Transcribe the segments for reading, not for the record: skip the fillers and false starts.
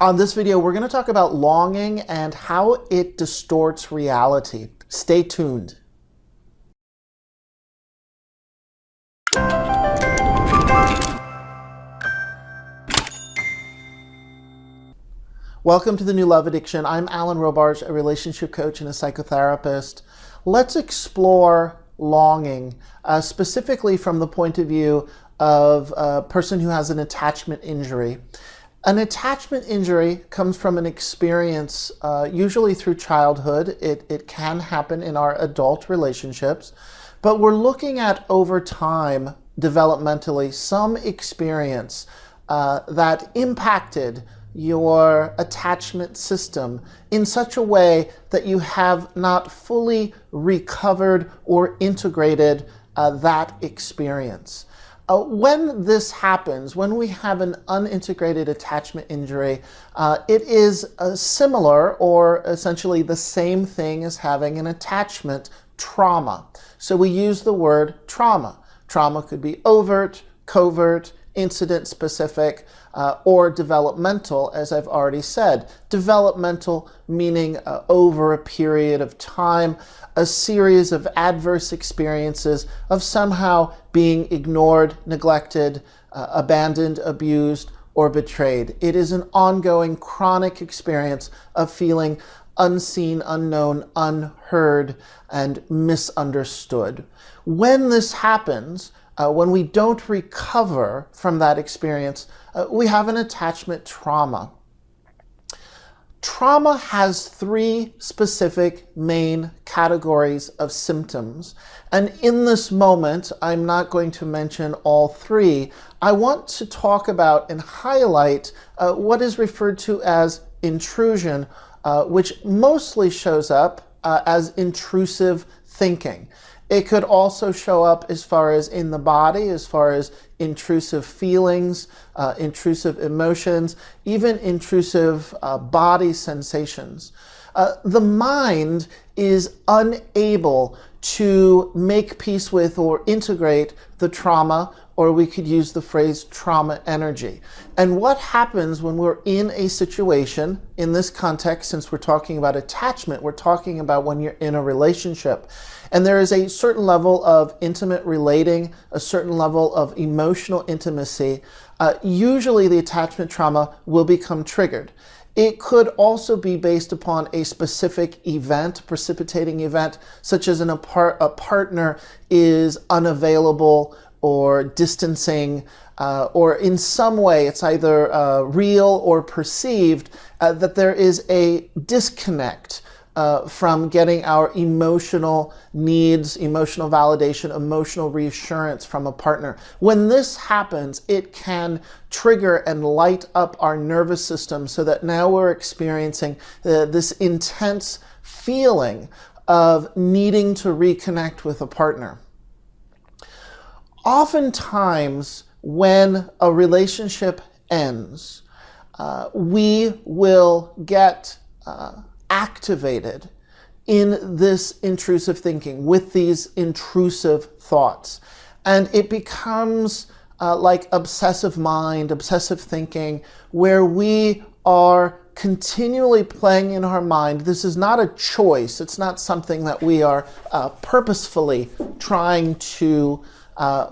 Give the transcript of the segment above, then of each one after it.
On this video, we're going to talk about longing and how it distorts reality. Stay tuned. Welcome to The New Love Addiction. I'm Alan Robarge, a relationship coach and a psychotherapist. Let's explore longing, specifically from the point of view of a person who has an attachment injury. An attachment injury comes from an experience, usually through childhood. It can happen in our adult relationships, but we're looking at over time, developmentally, some experience that impacted your attachment system in such a way that you have not fully recovered or integrated that experience. When this happens, when we have an unintegrated attachment injury, it is similar or essentially the same thing as having an attachment trauma. So we use the word trauma. Trauma could be overt, covert, incident-specific, or developmental, as I've already said. Developmental meaning over a period of time, a series of adverse experiences of somehow being ignored, neglected, abandoned, abused, or betrayed. It is an ongoing chronic experience of feeling unseen, unknown, unheard, and misunderstood. When this happens, when we don't recover from that experience, we have an attachment trauma. Trauma has three specific main categories of symptoms. And in this moment, I'm not going to mention all three. I want to talk about and highlight what is referred to as intrusion, which mostly shows up as intrusive thinking. It could also show up as far as in the body, as far as intrusive feelings, intrusive emotions, even intrusive body sensations. The mind is unable to make peace with or integrate the trauma, or we could use the phrase trauma energy. And what happens when we're in a situation, in this context, since we're talking about attachment, we're talking about when you're in a relationship, and there is a certain level of intimate relating, a certain level of emotional intimacy, usually the attachment trauma will become triggered. It could also be based upon a specific event, precipitating event, such as a partner is unavailable or distancing, or in some way it's either real or perceived that there is a disconnect from getting our emotional needs, emotional validation, emotional reassurance from a partner. When this happens, it can trigger and light up our nervous system so that now we're experiencing this intense feeling of needing to reconnect with a partner. Oftentimes, when a relationship ends, we will get activated in this intrusive thinking, with these intrusive thoughts. And it becomes like obsessive mind, obsessive thinking, where we are continually playing in our mind. This is not a choice. It's not something that we are purposefully trying to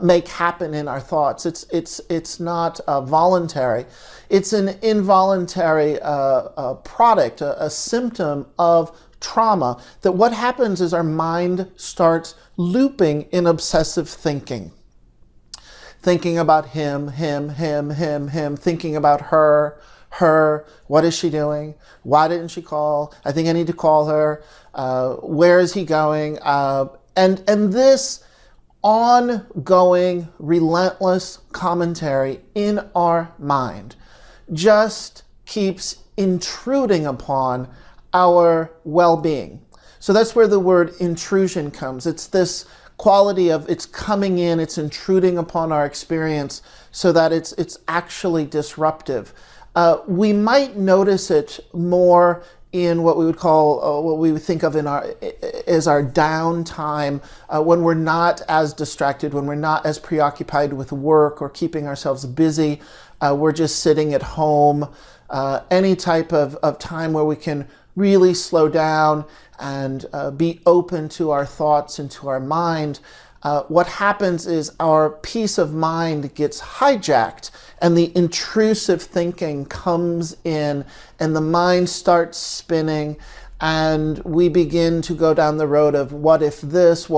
make happen in our thoughts. It's not voluntary. It's an involuntary product, a symptom of trauma, that what happens is our mind starts looping in obsessive thinking. Thinking about him, thinking about her, what is she doing? Why didn't she call? I think I need to call her. Where is he going? And this ongoing, relentless commentary in our mind just keeps intruding upon our well-being. So that's where the word intrusion comes. It's this quality of it's coming in, it's intruding upon our experience so that it's actually disruptive. We might notice it more in what we would call, what we would think of as our downtime, when we're not as distracted, when we're not as preoccupied with work or keeping ourselves busy. We're just sitting at home, any type of time where we can really slow down and be open to our thoughts and to our mind, what happens is our peace of mind gets hijacked and the intrusive thinking comes in and the mind starts spinning and we begin to go down the road of what if this,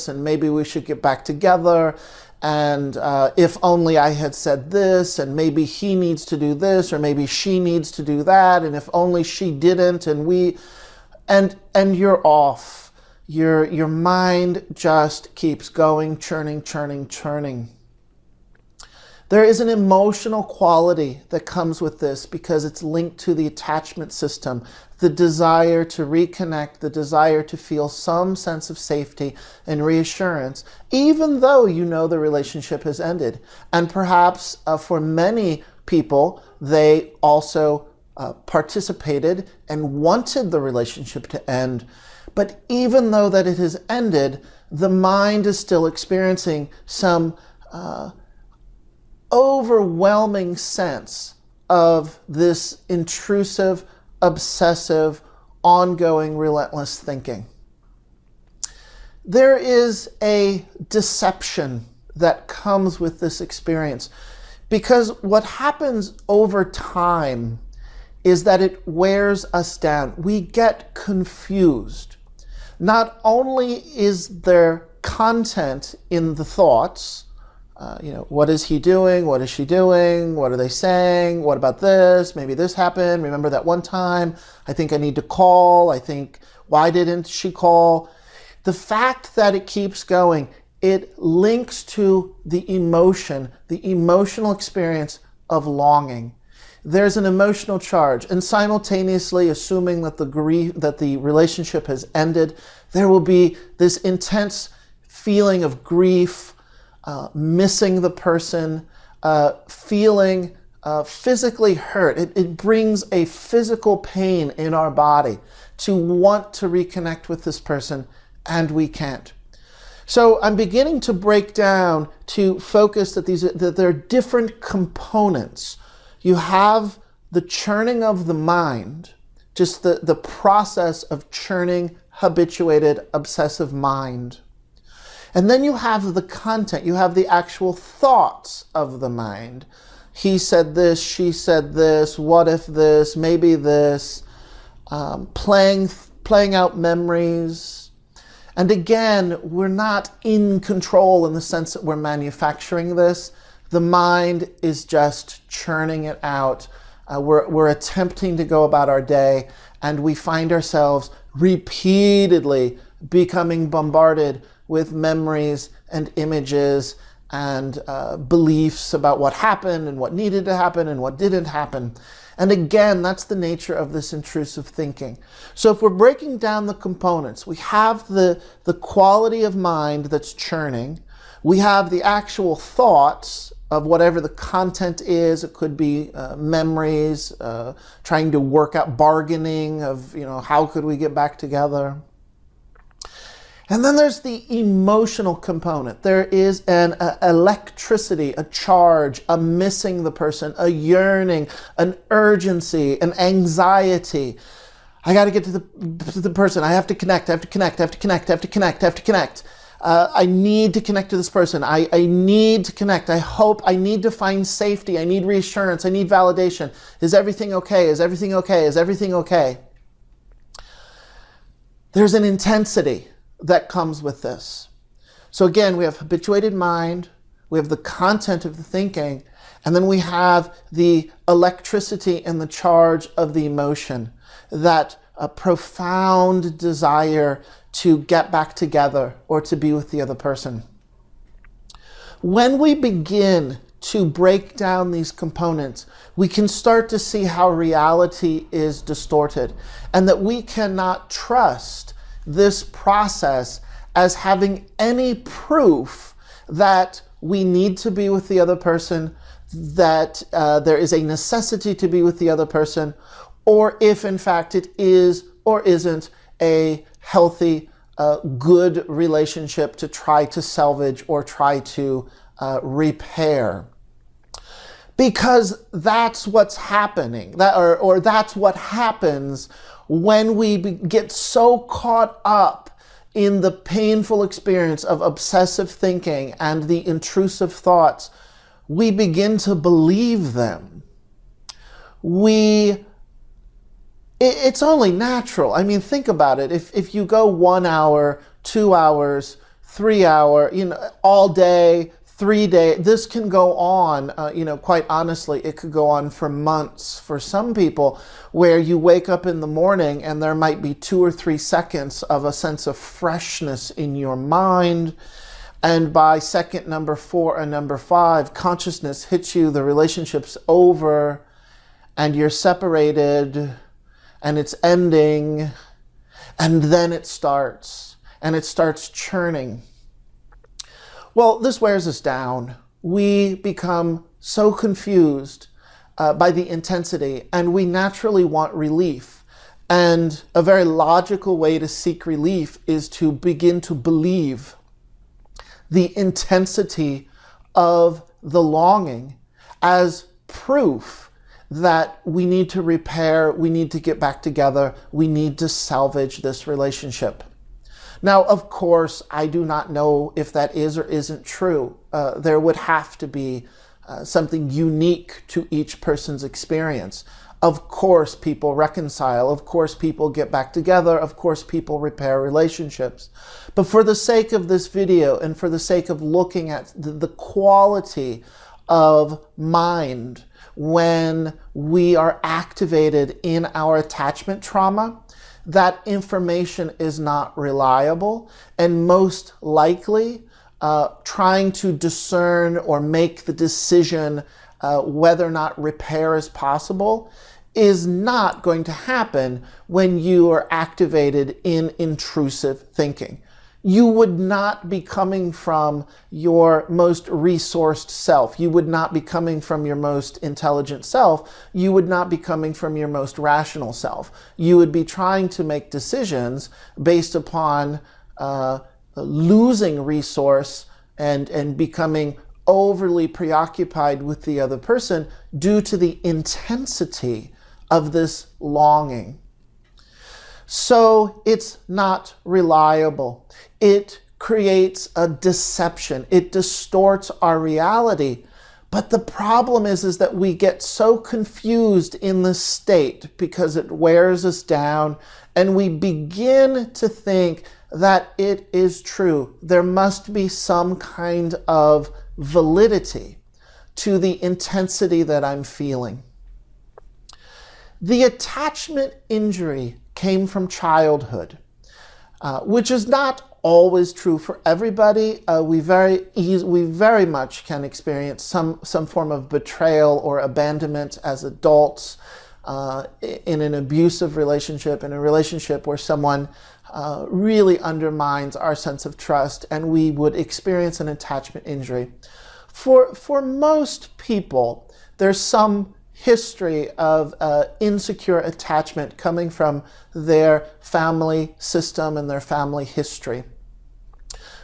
and maybe we should get back together, and if only I had said this, and maybe he needs to do this, or maybe she needs to do that, and if only she didn't, and you're off. Your mind just keeps going, churning. There is an emotional quality that comes with this because it's linked to the attachment system, the desire to reconnect, the desire to feel some sense of safety and reassurance, even though you know the relationship has ended. And perhaps for many people, they also participated and wanted the relationship to end. But even though that it has ended, the mind is still experiencing some overwhelming sense of this intrusive, obsessive, ongoing, relentless thinking. There is a deception that comes with this experience because what happens over time is that it wears us down. We get confused. Not only is there content in the thoughts, what is he doing? What is she doing? What are they saying? What about this? Maybe this happened. Remember that one time? I think I need to call. Why didn't she call? The fact that it keeps going, it links to the emotional experience of longing. There's an emotional charge, and simultaneously assuming that the relationship has ended, there will be this intense feeling of grief, missing the person, feeling physically hurt. It brings a physical pain in our body to want to reconnect with this person, and we can't. So I'm beginning to break down to focus that there are different components. You have the churning of the mind, just the process of churning habituated, obsessive mind. And then you have the content, you have the actual thoughts of the mind. He said this, she said this, what if this, maybe this, playing out memories. And again, we're not in control in the sense that we're manufacturing this. The mind is just churning it out. We're attempting to go about our day, and we find ourselves repeatedly becoming bombarded with memories and images and beliefs about what happened and what needed to happen and what didn't happen. And again, that's the nature of this intrusive thinking. So if we're breaking down the components, we have the quality of mind that's churning. We have the actual thoughts of whatever the content is. It could be memories, trying to work out bargaining of, how could we get back together? And then there's the emotional component. There is an electricity, a charge, a missing the person, a yearning, an urgency, an anxiety. I got to get to the person. I have to connect. I need to connect to this person. I need to connect. I need to find safety. I need reassurance. I need validation. Is everything okay? Is everything okay? Is everything okay? There's an intensity that comes with this. So again, we have habituated mind, we have the content of the thinking, and then we have the electricity and the charge of the emotion, that a profound desire to get back together or to be with the other person. When we begin to break down these components, we can start to see how reality is distorted and that we cannot trust this process as having any proof that we need to be with the other person, that there is a necessity to be with the other person, or if in fact it is or isn't a healthy, good relationship to try to salvage or try to repair. Because that's what's happening, or that's what happens when we get so caught up in the painful experience of obsessive thinking and the intrusive thoughts. We begin to believe them. It's only natural. I mean, think about it. If you go 1 hour, 2 hours, 3 hour, all day, 3 days, this can go on, quite honestly, it could go on for months for some people, where you wake up in the morning and there might be 2 or 3 seconds of a sense of freshness in your mind. And by second number 4 and number 5, consciousness hits you, the relationship's over, and you're separated, and it's ending, and then it starts, and it starts churning. Well, this wears us down. We become so confused by the intensity, and we naturally want relief. And a very logical way to seek relief is to begin to believe the intensity of the longing as proof that we need to repair, we need to get back together, we need to salvage this relationship. Now, of course, I do not know if that is or isn't true. There would have to be something unique to each person's experience. Of course, people reconcile. Of course, people get back together. Of course, people repair relationships. But for the sake of this video and for the sake of looking at the quality of mind when we are activated in our attachment trauma, that information is not reliable, and most likely trying to discern or make the decision whether or not repair is possible is not going to happen when you are activated in intrusive thinking. You would not be coming from your most resourced self. You would not be coming from your most intelligent self. You would not be coming from your most rational self. You would be trying to make decisions based upon losing resource and becoming overly preoccupied with the other person due to the intensity of this longing. So it's not reliable. It creates a deception. It distorts our reality. But the problem is that we get so confused in this state because it wears us down, and we begin to think that it is true. There must be some kind of validity to the intensity that I'm feeling. The attachment injury came from childhood, which is not always true for everybody. We very much can experience some form of betrayal or abandonment as adults in an abusive relationship, in a relationship where someone really undermines our sense of trust, and we would experience an attachment injury. For most people, there's some history of insecure attachment coming from their family system and their family history.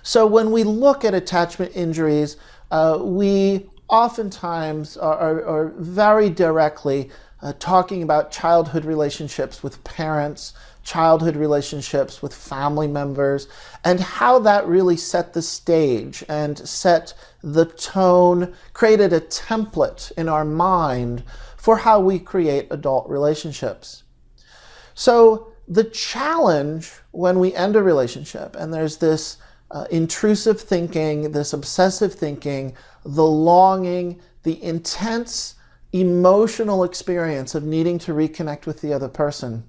So when we look at attachment injuries, we oftentimes are very directly talking about childhood relationships with parents, childhood relationships with family members, and how that really set the stage and set the tone, created a template in our mind for how we create adult relationships. So the challenge when we end a relationship, and there's this intrusive thinking, this obsessive thinking, the longing, the intense emotional experience of needing to reconnect with the other person.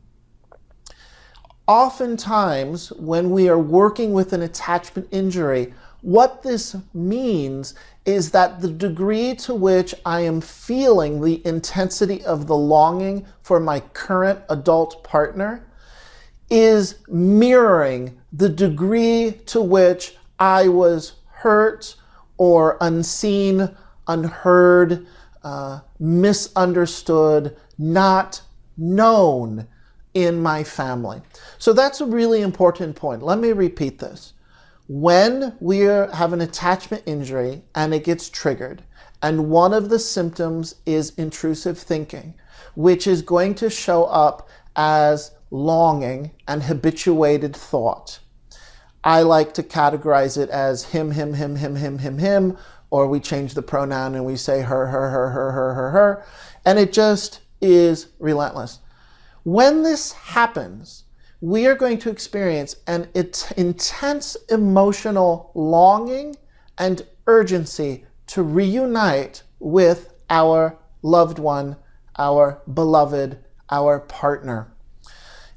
Oftentimes, when we are working with an attachment injury, what this means is that the degree to which I am feeling the intensity of the longing for my current adult partner is mirroring the degree to which I was hurt or unseen, unheard, misunderstood, not known in my family. So that's a really important point. Let me repeat this. When we have an attachment injury and it gets triggered, And one of the symptoms is intrusive thinking, which is going to show up as longing and habituated thought. I like to categorize it as him, or we change the pronoun and we say her. And it just is relentless. When this happens, we are going to experience an intense emotional longing and urgency to reunite with our loved one, our beloved, our partner.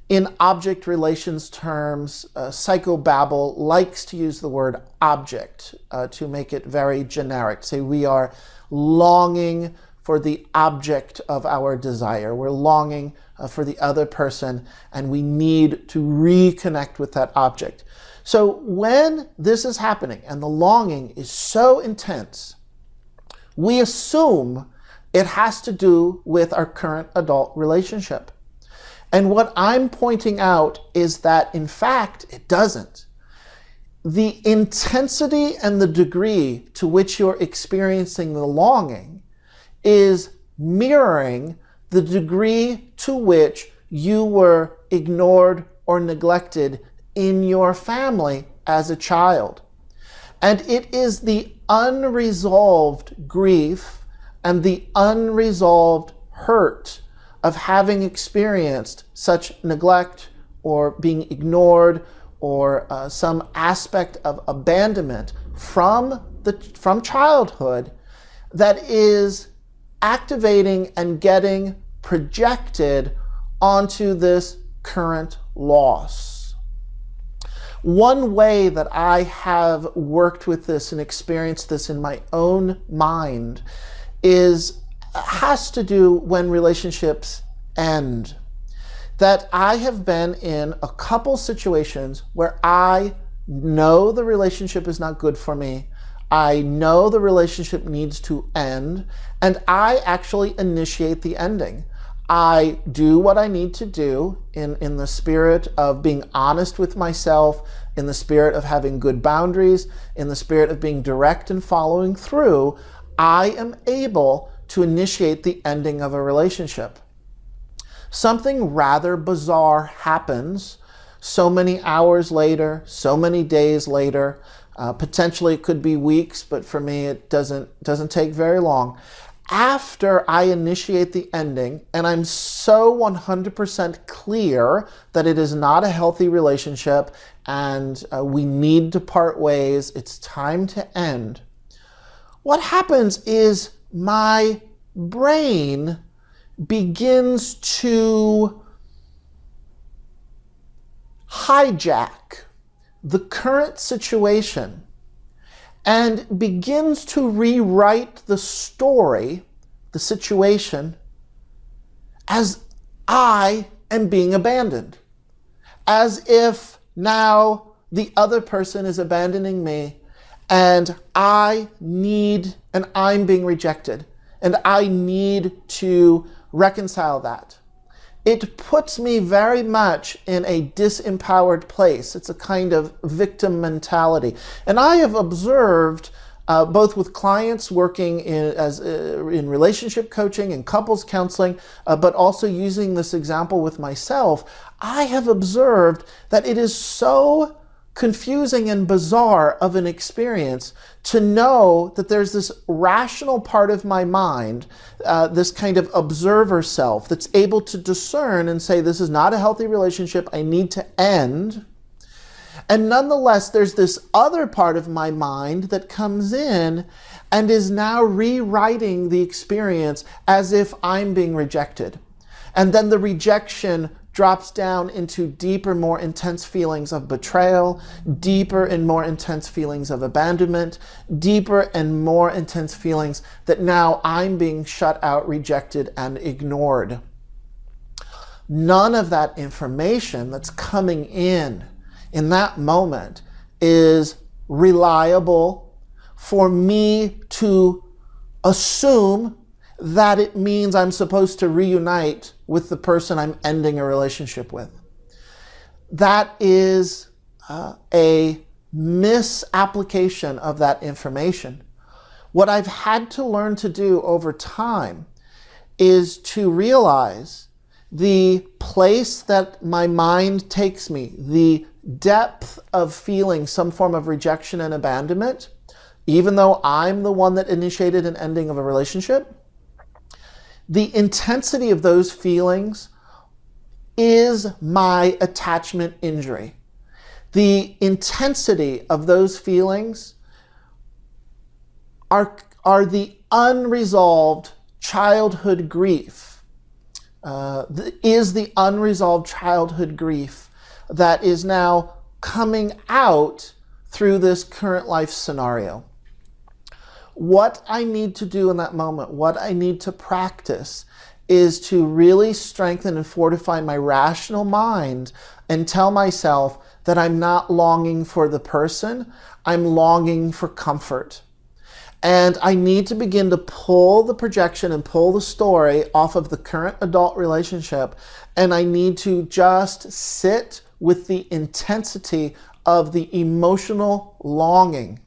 In object relations terms, psychobabble likes to use the word object to make it very generic. Say we are longing for the object of our desire. We're longing for the other person, and we need to reconnect with that object. So when this is happening and the longing is so intense, we assume it has to do with our current adult relationship. And what I'm pointing out is that, in fact, it doesn't. The intensity and the degree to which you're experiencing the longing is mirroring the degree to which you were ignored or neglected in your family as a child. And it is the unresolved grief and the unresolved hurt of having experienced such neglect or being ignored or some aspect of abandonment from childhood that is activating and getting projected onto this current loss. One way that I have worked with this and experienced this in my own mind has to do when relationships end. That I have been in a couple situations where I know the relationship is not good for me. I know the relationship needs to end, and I actually initiate the ending. I do what I need to do in the spirit of being honest with myself, in the spirit of having good boundaries, in the spirit of being direct and following through. I am able to initiate the ending of a relationship. Something rather bizarre happens so many hours later, so many days later. Potentially it could be weeks, but for me it doesn't take very long. After I initiate the ending, and I'm so 100% clear that it is not a healthy relationship and we need to part ways, it's time to end. What happens is my brain begins to hijack the current situation and begins to rewrite the story, the situation, as I am being abandoned. As if now the other person is abandoning me and I'm being rejected, and I need to reconcile that. It puts me very much in a disempowered place. It's a kind of victim mentality. And I have observed, both with clients working in relationship coaching and couples counseling, but also using this example with myself, I have observed that it is so confusing and bizarre of an experience to know that there's this rational part of my mind, this kind of observer self that's able to discern and say, this is not a healthy relationship, I need to end. And nonetheless, there's this other part of my mind that comes in and is now rewriting the experience as if I'm being rejected. And then the rejection drops down into deeper, more intense feelings of betrayal, deeper and more intense feelings of abandonment, deeper and more intense feelings that now I'm being shut out, rejected, and ignored. None of that information that's coming in that moment is reliable for me to assume that it means I'm supposed to reunite with the person I'm ending a relationship with. That is a misapplication of that information. What I've had to learn to do over time is to realize the place that my mind takes me, the depth of feeling some form of rejection and abandonment, even though I'm the one that initiated an ending of a relationship. The intensity of those feelings is my attachment injury. The intensity of those feelings are the unresolved childhood grief, is the unresolved childhood grief that is now coming out through this current life scenario. What I need to do in that moment, what I need to practice, is to really strengthen and fortify my rational mind and tell myself that I'm not longing for the person, I'm longing for comfort. And I need to begin to pull the projection and pull the story off of the current adult relationship, and I need to just sit with the intensity of the emotional longing.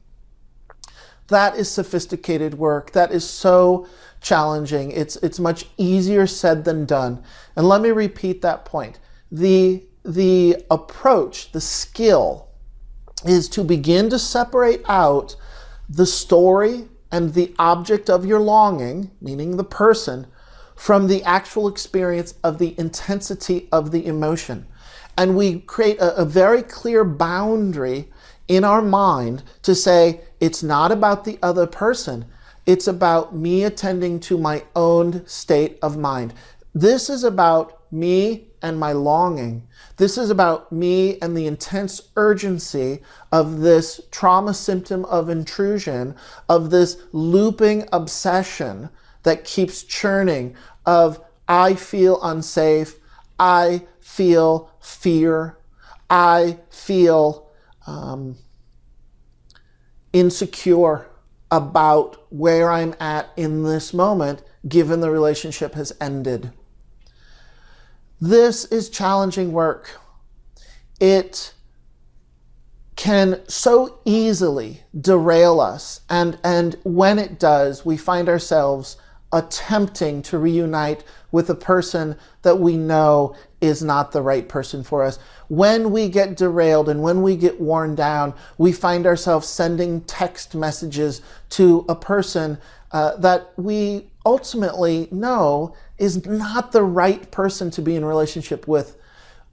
That is sophisticated work. That is so challenging. It's much easier said than done. And let me repeat that point. The approach, the skill, is to begin to separate out the story and the object of your longing, meaning the person, from the actual experience of the intensity of the emotion. And we create a very clear boundary in our mind to say, it's not about the other person, it's about me attending to my own state of mind. This is about me and my longing. This is about me and the intense urgency of this trauma symptom of intrusion, of this looping obsession that keeps churning of I feel unsafe, I feel fear, I feel insecure about where I'm at in this moment, given the relationship has ended. This is challenging work. It can so easily derail us, and when it does, we find ourselves attempting to reunite with a person that we know is not the right person for us. When we get derailed and when we get worn down, we find ourselves sending text messages to a person that we ultimately know is not the right person to be in a relationship with.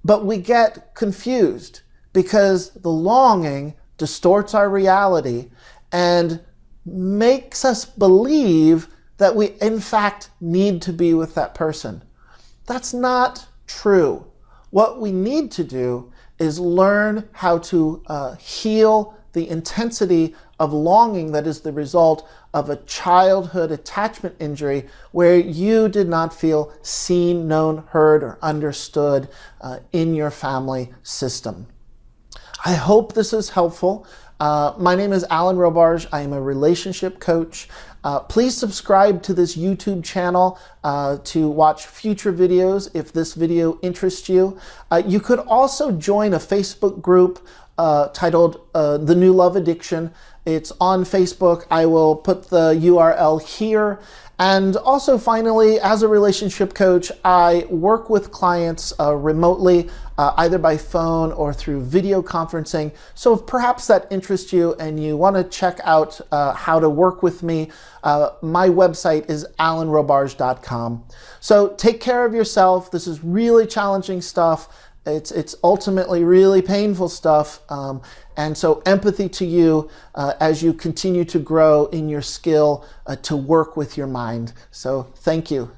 But we get confused because the longing distorts our reality and makes us believe that we in fact need to be with that person. That's not true. What we need to do is learn how to heal the intensity of longing that is the result of a childhood attachment injury where you did not feel seen, known, heard, or understood in your family system. I hope this is helpful. My name is Alan Robarge. I am a relationship coach. Please subscribe to this YouTube channel to watch future videos if this video interests you. You could also join a Facebook group titled The New Love Addiction. It's on Facebook. I will put the URL here. And also, finally, as a relationship coach, I work with clients remotely, either by phone or through video conferencing. So if perhaps that interests you and you want to check out how to work with me, my website is alanrobarge.com. So take care of yourself. This is really challenging stuff. It's ultimately really painful stuff. And so empathy to you as you continue to grow in your skill to work with your mind. So thank you.